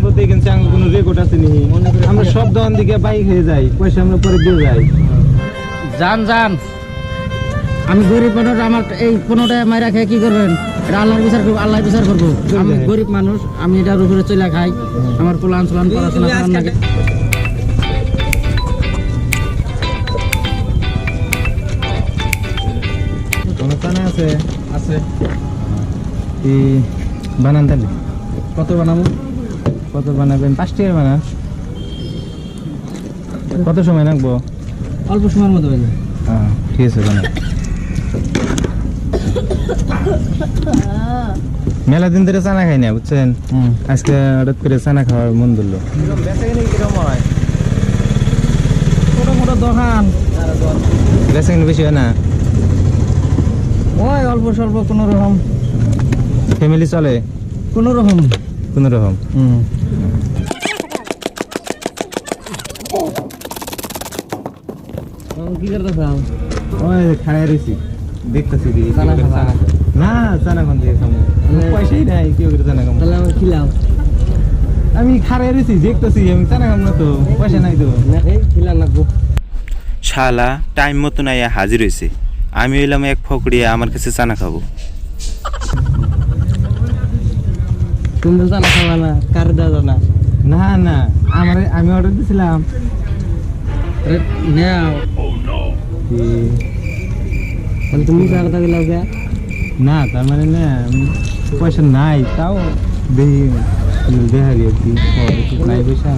আমরা দেখেন চাঙ্গ কোনো রেকর্ড আছে নি আমরা সব দোকান দিকে বাইক হয়ে যাই পয়সা আমরা পরে দিয়ে যাই যান যান আমি গরিব মানুষ আমার এই 15 টাকা মাইরা খেয়ে কি করবেন এটা আল্লাহর বিচার করবো আল্লাহ বিচার করবো আমি গরিব মানুষ আমি এটার উপরে চলে খাই আমার প্লান চলান পড়াশোনা করার নাকি কোনো কানা আছে আছে কি বানান তাহলে কত বানাবো কত বানাবেন 5 টাকা বানান কত সময় লাগবো অল্প সময়ের মধ্যে হয়ে যায় হ্যাঁ ঠিক আছে বানান মেলা দিন ধরে চানা খাই না বুঝছেন আজকে হঠাৎ করে চানা খাওয়ার মন ধরলো ছোট মোটো দোকান বেচা কিনে বেশি হয় না ওই অল্প স্বল্প কোনো রকম ফ্যামিলি চলে কোনো রকম কোনো রকম কি করতে চাও ওই খায় রয়েছি দেখতেছি চানা খাবা? না চানা খান দিয়ে খাবো পয়সাই নাই কি করে চানা খাবো তাহলে আমার খিলাও আমি খাড়াই রয়েছি দেখতেছি আমি চানা খাবো না তো পয়সা নাই তো খিলা লাগবো শালা টাইম মতো নাই হাজির হয়েছে আমি হইলাম এক ফকড়িয়ে আমার কাছে চানা খাবো তুমি তো চানা খাবা না কার দাও না না না আমি অর্ডার দিছিলাম নাও মানে তুমি যা কথা গেলাও কে না তার মানে না আমি পয়সা নাই তাও দেখি দেখা গিয়ে কি নাই পয়সা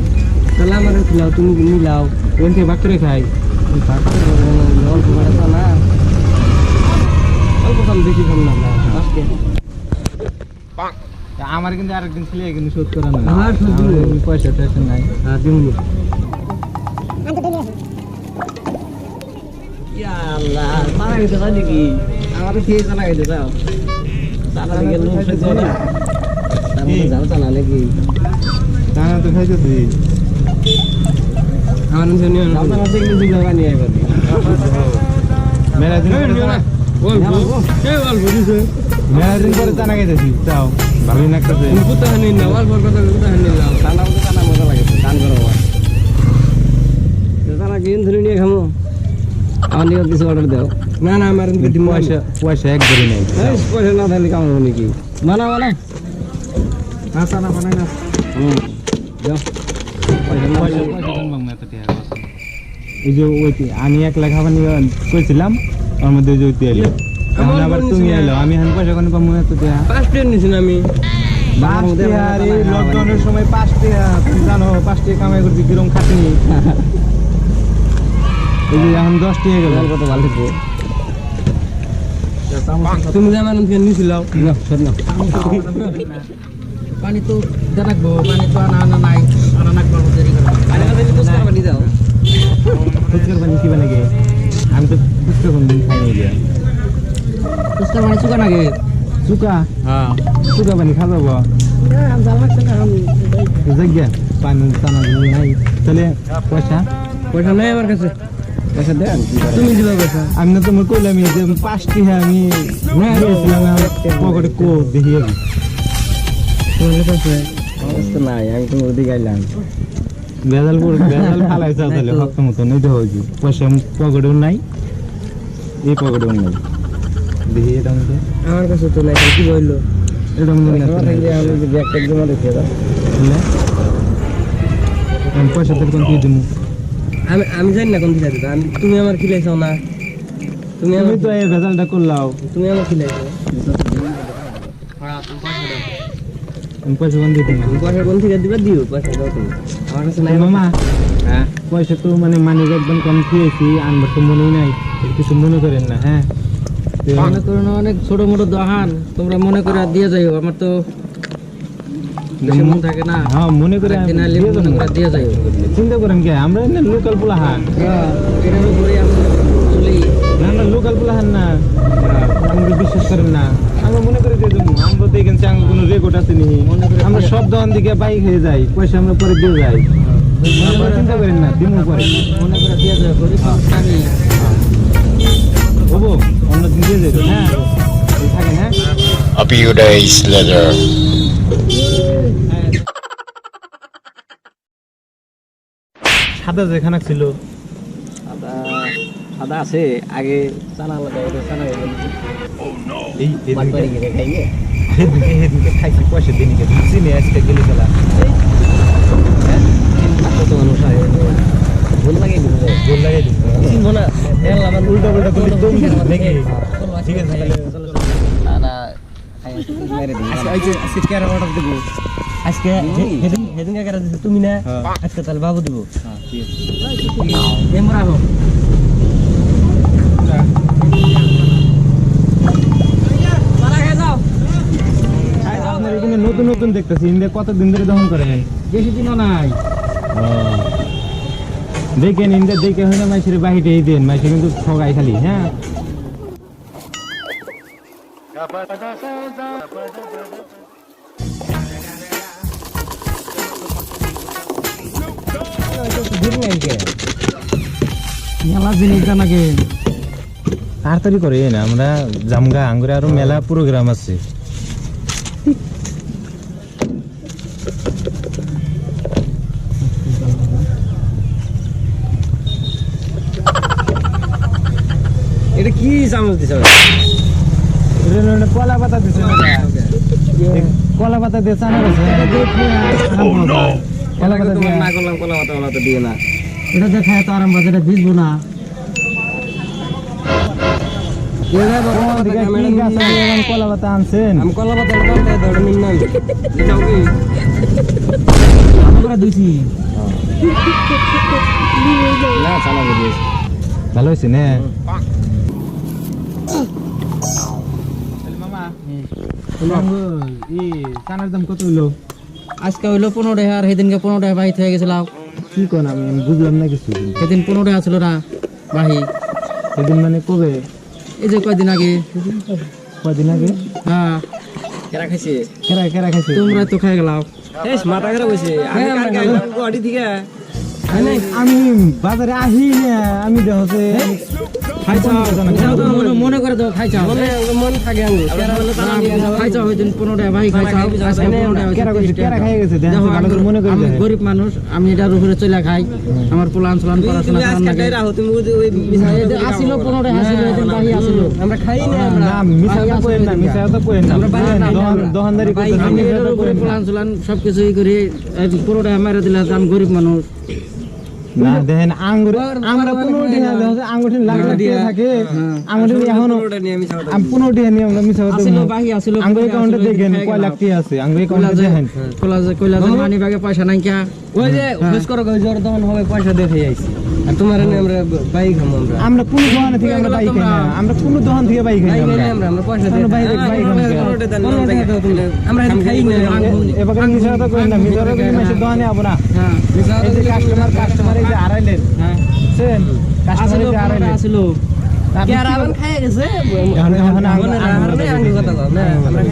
তাহলে আমার খিলাও তুমি মিলাও ওখান থেকে ভাগ করে খাই অল্প করে না অল্প খাম বেশি খাম না আজকে আমার কিন্তু আরেকদিন ছিল কিন্তু শোধ করা না আমার শোধ দিবো। পয়সা টয়সা নাই হ্যাঁ দিমুনি আল্লাহ চানা খেতে চাই নাকি আমার খেয়ে চানা খেতে চাও চানা লেগে লোক সহ্য না তার মধ্যে যাও চানা নাকি টানা তো খাইতেছি আমার নিয়ে আপনার কাছে কিন্তু দুটো বানিয়ে আইবার মেলা দিন পরে মেলা দিন পরে টানা খাইতেছি তাও ভালোই লাগতেছে কোথা হানি না অল্প কথা কোথা হানি না ঠান্ডা মতো চানা মজা লাগে গান করো চানা কিন ধরে নিয়ে খামো আমার নিয়ে কিছু অর্ডার দাও না না আমার পয়সা পয়সা একবারই নাই পয়সা না থাকলে কামাবো নাকি বানা বানা না টানা বানাই না যাও পয়সা জানবাম না এত টাকা এই যে ওই আমি 1 লাখ খাবার নিয়ে কইছিলাম ওর মধ্যে যে ওইটি এলো এখন আবার তুমি এলো আমি এখন পয়সা কোন পাবো এত টাকা 5 টাকা নিছি না আমি 5 টাকা আর এই লকডাউনের সময় 5 টাকা তুমি জানো 5 টাকা কামাই করতে কিরকম খাটনি এই যে এখন 10 টাকা গেল কত ভালো লাগবে তুমি যেমন নিছিলাও না সর না পানি তো জানাকবো পানি তো আনা নাই আনা নাকবো দেরি করে পানি না দিলে তো সারা পানি দাও ফুচকার পানি কি বানাগে আমি তো ফুচকা কোনদিন খাইনি গিয়া ফুচকার পানি চুকা নাকি চুকা হ্যাঁ চুকা পানি খাবো জায়গা পানি টানা নাই তাহলে পয়সা পয়সা নেই আমার কাছে পয়সা দেন তুমি দিবা পয়সা আমি না তোমার কইলাম যে 5 টাকা আমি দিয়েছিলাম পকেটে কো দেখি তোমার কাছে আমার তো নাই আমি তো ওদিকে গাইলাম বেজাল ফালাইছে তাহলে হক মতো নেই তো হইছি পয়সা পকেটেও নাই এই পকেটেও নাই দেখি এটা মধ্যে আমার কাছে তো নাই কি বললো এটা মধ্যে আমি যে ব্যাগটা জমা রেখে দাও আমি পয়সা তোর কোন দিয়ে দিমু আমি জানি না কোন দিকে দিবা আমি তুমি আমার খিলাইছাও না তুমি তুমি আমার তো এই বেজালটা করলাও তুমি আমার খিলাইছো আমি পয়সা কোন দিয়ে দিমু পয়সা কোন থেকে দিবা দিও পয়সা দাও তুমি আমার কাছে নাই মামা হ্যাঁ পয়সা তো মানে একদম কম খেয়েছি আনবার তো মনেই নাই কিছু মনে করেন না হ্যাঁ মনে করো না অনেক ছোট মোটো দোকান তোমরা মনে করে দিয়ে যাইও আমার তো বেশি মন থাকে না হ্যাঁ মনে করে একদিন আইলে মনে করে দিয়ে যাইও চিন্তা করেন কে আমরা এনে লোকাল পোলাহান এটার উপরে আমি চলি না আমরা লোকাল পোলাহান না আমাকে বিশ্বাস করেন না আমরা মনে করে দিয়ে দেবো আমরা দেখেন চাঙ্গ কোনো রেকর্ড আছে নি আমরা সব দোকান দিকে বাইক হয়ে যাই পয়সা আমরা পরে দিয়ে যাই চিন্তা করেন না দিমু পরে মনে করে দিয়ে যাও গরিব আমি হবো অন্য দিন দিয়ে যাই হ্যাঁ থাকেন হ্যাঁ A few days later. সাদা যেখানে ছিল সাদা সাদা আছে আগে চানা লাগাই চানা এই বাড়ি গিয়ে খাইয়ে সেদিনকে খাইছি পয়সা দিনই গেছে চিনি আজকে গেলে খেলা কত মানুষ হয় ভুল লাগে গোল লাগাই দিচ্ছে চিনবো না আমার উল্টা উল্টা করলে দম দিচ্ছে নাকি ঠিক আছে তাহলে না না মেরে দিই আজকে কেন অর্ডার দেবো আজকে হেদিন কেন দিছো তুমি না আজকে তাহলে বাবু দিব হ্যাঁ ঠিক আছে এমরা হো আপনার এখানে নতুন নতুন দেখতেছি ইন্দে কতদিন ধরে দহন করেন বেশি দিনও নাই দেখেন ইন্দে দেখে হয় না মাইসের বাহিরে এই দেন মাইসে কিন্তু ঠগাই খালি হ্যাঁ মেলা জিনিস জানাকে তাড়াতাড়ি করে না আমরা জামগা আঙ্গুরে আরো মেলা প্রোগ্রাম আছে এটা কি চামচ দিছ কলা পাতা দিছে কলা পাতা দিয়ে চানা আছে কলা পাতা দিয়ে না করলাম কলা পাতা তো দিয়ে না এটা দেখায় তো আরাম বাজারে ভিজবো না কলা পাতা আনছেন আমি কলা পাতা ধরে নিন না আমরা দিছি না চালা দিয়েছি ভালো হয়েছে না চানার দাম কত হইলো আজকে হইলো 15 টাকা আর সেদিনকে 15 টাকা বাহিত হয়ে গেছিল কি কোন আমি বুঝলাম না কিছু সেদিন 15 টাকা ছিল না বাহি সেদিন মানে কবে এই যে কয়দিন আগে কদিন আগে হ্যাঁ কেরা খাইছে কেরা কেরা খাইছে তোমরা তো খাই গেলাও মাথা খারাপ হয়েছে আমি বাজারে আহি না আমি দেখছে মনে করে দাও খাইছাও মন থাকে খাইছাও ওই দিন 15 টাকা ভাই খাইছাও আজকে 15 টাকা কেরা কইছে কেরা খাই গেছে দেখো দেখো, ভালো করে মনে করে আমি দেখেন। গরিব মানুষ আমি এটার উপরে চলে খাই আমার পোলান চলান পড়াশোনা করার লাগে আসিল 15 টাকা আসিল ওই দিন বাহি আসিল আমরা খাই না মিছা কথা কইেন না মিছা কথা কইেন না দোকানদারি করতে আমি এটার উপরে পোলান চলান সবকিছুই করি 15 টাকা মেরে দিলে আমি গরিব মানুষ না দেখেন আঙ্গুর আমরা 15 টাকা দেখো আঙ্গুর লাখ লাখ টাকা থাকে আঙ্গুর এখনো আমি 15 টাকা নিয়ে আমরা মিছা কথা আসিল বাহি আসিল আঙ্গুর অ্যাকাউন্টে দেখেন কয় লাখ টাকা আছে আঙ্গুর অ্যাকাউন্টে দেখেন কইলা মানি ব্যাগে পয়সা নাই কিয়া ওই যে খোঁজ করো জোর দহন হবে পয়সা দেখে আইছি আর তোমার এনে আমরা বাইক খামো আমরা কোন দোকান থেকে আমরা বাইক খাই না আমরা কোন দোকান থেকে বাইক খাই না আমরা পয়সা আমরা বাইক বাইক আমরা খাই না এবার মিছা কথা কইেন না মিছা কথা কইলে মাসে দোকানে আবো না হ্যাঁ এই যে কাস্টমার এই যে হারাইলেন হ্যাঁ বুঝছেন কাস্টমার এই যে হারাইলেন আসিল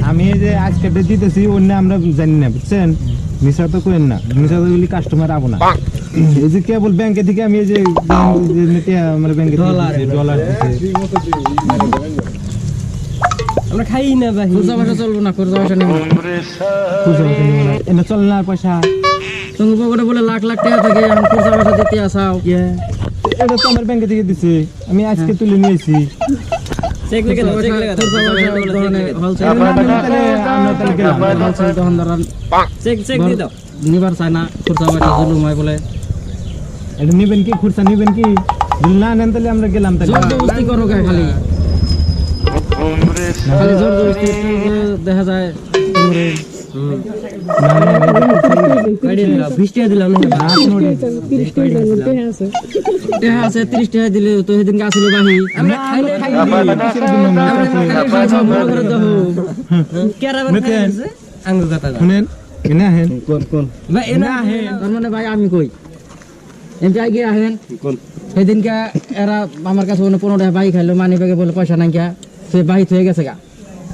আমি এই যে আজকে দিতেছি অন্য আমরা জানি না বুঝছেন মিশা তো করেন না মিশা তো বলি কাস্টমার আবো না এই যে কেবল ব্যাংকে থেকে আমি এই যে আমার ব্যাংকে ডলার আমরা খাই না ভাই খুচরা পয়সা চলবো না খুচরা পয়সা নেব এনে চল না পয়সা তুমি পকেটে বলে লাখ লাখ টাকা থাকে এখন খুচরা পয়সা দিতে আসাও এটা তো আমার ব্যাংকে থেকে দিছে আমি আজকে তুলে নিয়েছি চেক লিখে দাও চেক লিখে দাও হোলসেল দোকানদার চেক চেক দিয়ে দাও নিবার চায় না খুচরা পয়সা জুলুম হয় বলে এটা নিবেন কি খুরসা নিবেন কি যদি না নেন তাহলে আমরা গেলাম তাহলে জবরদস্তি করো কে খালি খালি জবরদস্তি দেখা যায় দিলাম আছে 30 টাকা দিলে তো সেদিনকে আসলে বাহি মানে ভাই আমি কই এমনি আগে আহেন সেদিনকে এরা আমার কাছে 15 টাকা বাহি খাইলো মানি ব্যাগে বলে পয়সা নাই কে সে বাহি হয়ে গেছে গা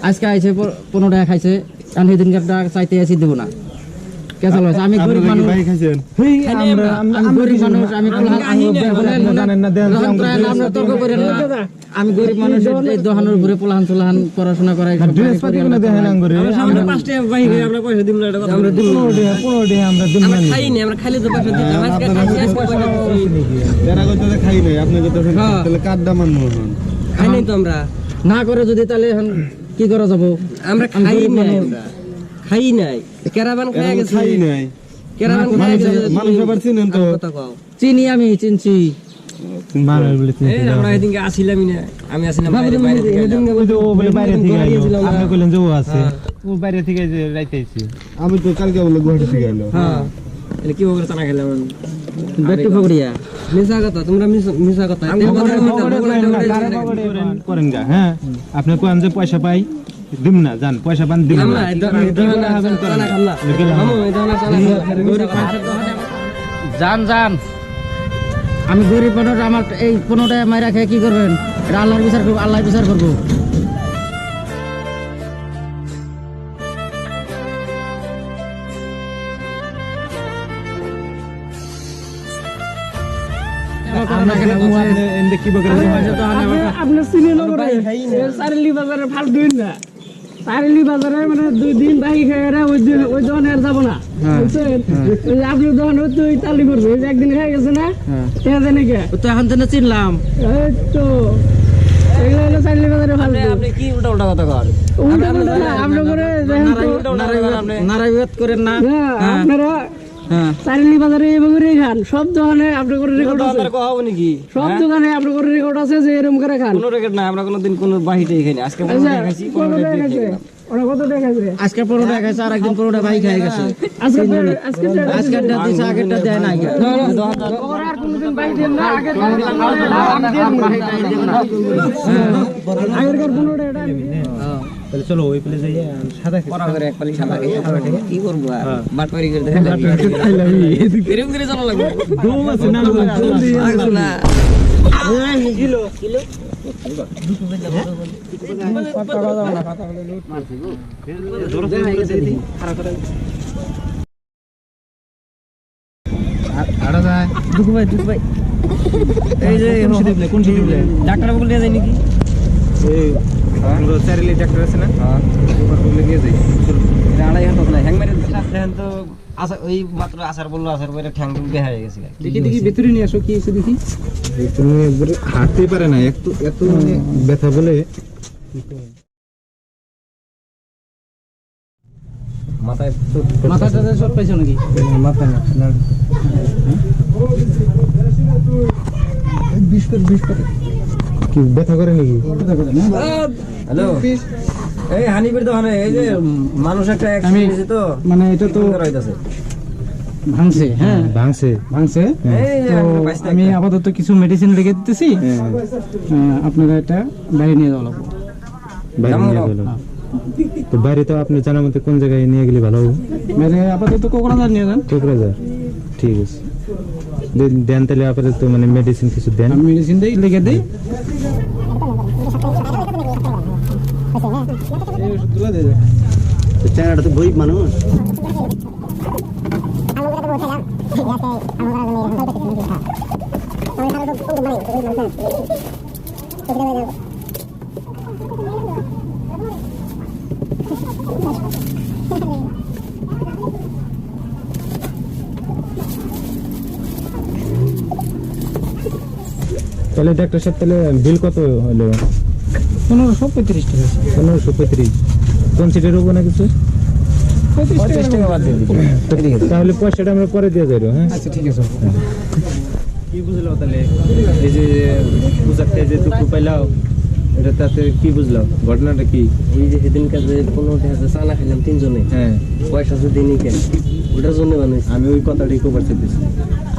আজকে আইছে 15 টাকা খাইছে কারণ সেদিনকে চাইতে আসি দেবো না কেসাল হয়েছে। আমি গরিব মানুষ, ভাই খাইছেন আমি গরিব মানুষ, আমি জানেন না দেন আমরা তর্ক করেন না। আমি গরিব মানুষ, এই দোহানোর উপরে পোলাহান চোলাহান পড়াশোনা করাই ড্রেস পাতি কোনো দেখেন আঙ্গুরে আমরা 5 টাকা ভাই আমরা পয়সা দিমু না, এটা কথা আমরা 15 টাকা আমরা দিমু না, খাই না আমরা খালি তো পয়সা দিতাম, আজকে খাইছি আজকে পয়সা দিচ্ছি। যারা কইতে খাই নাই আপনি কইতে তাহলে কার দাম মানবো এখন? খাই নাই তো আমরা, না করে যদি তাহলে এখন কি করা যাবো? আমরা খাই নাই, আমরা খাই নাই, কেরাবান খাই গেছে, খাই নাই কেরাবান খাই গেছে। মানুষ আবার চিনেন তো কথা কও, চিনি, আমি চিনছি। মানুষ বলে এই আমরা এদিকে আসিলামই না, আমি আসিলাম বাইরে বাইরে থেকে আইলাম। ওই যে ও বলে বাইরে থেকে আইলো, আপনি কইলেন যে ও আছে, ও বাইরে থেকে যে রাইতে আইছে। আমি তো কালকে বলে গুয়াহাটি থেকে আইলো। হ্যাঁ এলে কি ওগরে চানা খেলাম বেটু ফকরিয়া মিছা কথা, তোমরা মিছা কথা করেন গা। হ্যাঁ আপনি কোন যে পয়সা পাই দিম না, জান পয়সা পান দিম না, চানা খাম না মামু, এই ধরনের চানা যান যান। আমি গরিব মানুষ, আমার এই 15 টাকা মাইরা খেয়ে কি করবেন? এটা আল্লাহর বিচার করবো, আল্লাহ বিচার করবো। আপনি চিনেন চারিলি বাজারে ফাল দিন না, চারিলি বাজারে মানে 2 দিন বাকি খেয়ে ওই দোকানে আর যাবো না, বুঝছেন? ওই যে আপনার দোকানে তো চালি করবে, ওই যে একদিন খেয়ে গেছে না, খেয়ে দেন কে তো এখন তো চিনলাম। এই তো এগুলো হলো চারিলি বাজারে ফাল দিন। আপনি কি উল্টা উল্টা কথা কর, উল্টা পাল্টা না, আপনি করে দেখেন তো, নারায়ণ করেন না। হ্যাঁ, আপনারা হ্যাঁ চারিলি বাজারে এভাবে খান, সব দোকানে আপনার করে রেকর্ড আছে, কও নাকি সব দোকানে আপনার করে রেকর্ড আছে যে এরকম করে খান। কোনো রেকর্ড না, আমরা কোনোদিন কোনো বাহিতেই খাই না, আজকে আচ্ছা, খাইছি কত দেখাচ্ছে? ওরা কত দেখাচ্ছে? আজকে 15 টাকা খাইছে, আর একদিন 15 টাকা ভাই খাই গেছে। আজকেরটা দিছে, আগেরটা দেয় নাই। ওরা আর কোনোদিন বাই দেন না, আগের আগেরকার 15 টাকা আমি দিই। তাহলে চলো ওই প্লেসে যাই সাদা পড়া করে এক পালি সাদা খেয়ে কি করবো আর বাটপারি করে দেখা এরকম করে চলা লাগবে দম আছে না লাগবে না কিলো দুঃখ ভাই এই যে কোন দিবলে ডাক্তার বলে নিয়ে যায় নাকি এই পুরো চারিলি ট্রাক্টর আছে না, হ্যাঁ ওগুলো নিয়ে যাই। এটা আড়াই হাত না হ্যাং মেরে দেখেন তো আসা ওই মাত্র আসার বললো, আসার পরে ঠ্যাং বের হয়ে গেছে। দেখি দেখি ভিতরে নিয়ে আসো, কি আছে দেখি। তুমি একবারে হাঁটতেই পারে না, একটু এত মানে ব্যথা বলে। মাথায় মাথাটা শর্ট পাইছো নাকি? মাথা না 20 করে কি ব্যথা করে নাকি? হ্যালো এই হানিফের দোকানে এই যে মানুষ একটা অ্যাক্সিডেন্ট হয়েছে তো, মানে এটা তো রইতাছে ভাঙছে। হ্যাঁ ভাঙছে। এই যে তো আমি আপাতত কিছু মেডিসিন লিখে দিতেছি, আপনারা এটা বাইরে নিয়ে যাওয়া লাগবে। বাইরে নিয়ে গেল তো, বাইরে তো আপনি জানার মতো কোন জায়গায় নিয়ে গেলে ভালো হবে? বাইরে আপাতত কোকরাঝার নিয়ে যান। কোকরাঝার, ঠিক আছে দেন তাহলে আপাতত মানে মেডিসিন কিছু দেন। আমি মেডিসিন দিই, লিখে দিই। চেহারাটা তো গরিব মানুষ। তাহলে ডাক্তার সাহেব তাহলে বিল কত হলো? 1535 টাকা। 1535। কোন সিটের উপর না কিছু? 35 টাকা বাদ দিয়ে দিই। তাহলে পয়সাটা আমরা পরে দিয়ে যাবো। হ্যাঁ আচ্ছা ঠিক আছে। কি বুঝলো তাহলে এই যে পূজাতে যে দুঃখ পাইলাও, এটা তাতে কি বুঝলো ঘটনাটা কি? এই যে সেদিন কাছে 15 টাকা চানা খাইলাম তিনজনে, হ্যাঁ পয়সা যদি নিই কেন ওটার জন্য বানাইছি। আমি ওই কথাটাই কবার চাইতেছি।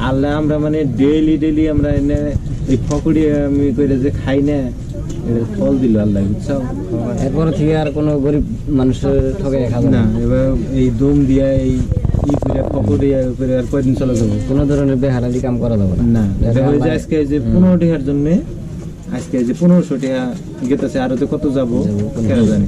আল্লাহ আমরা মানে ডেইলি আমরা এনে এই ফকড়ি আমি কইরা যে খাই না, এটা ফল দিল আল্লাহ, বুঝছো? এরপর থেকে আর কোনো গরিব মানুষের ঠকে খাবো না না, এবার এই দম দিয়া এই ই করে ফকড়ি করে আর কয়দিন চলে যাবো? কোনো ধরনের বেহারালি কাম করা যাবে না। না এটা ওই যে আজকে যে 15 টাকার জন্য, আজকে যে 1500 টাকা গেতেছে, আরো তো কত যাবো কেন জানি।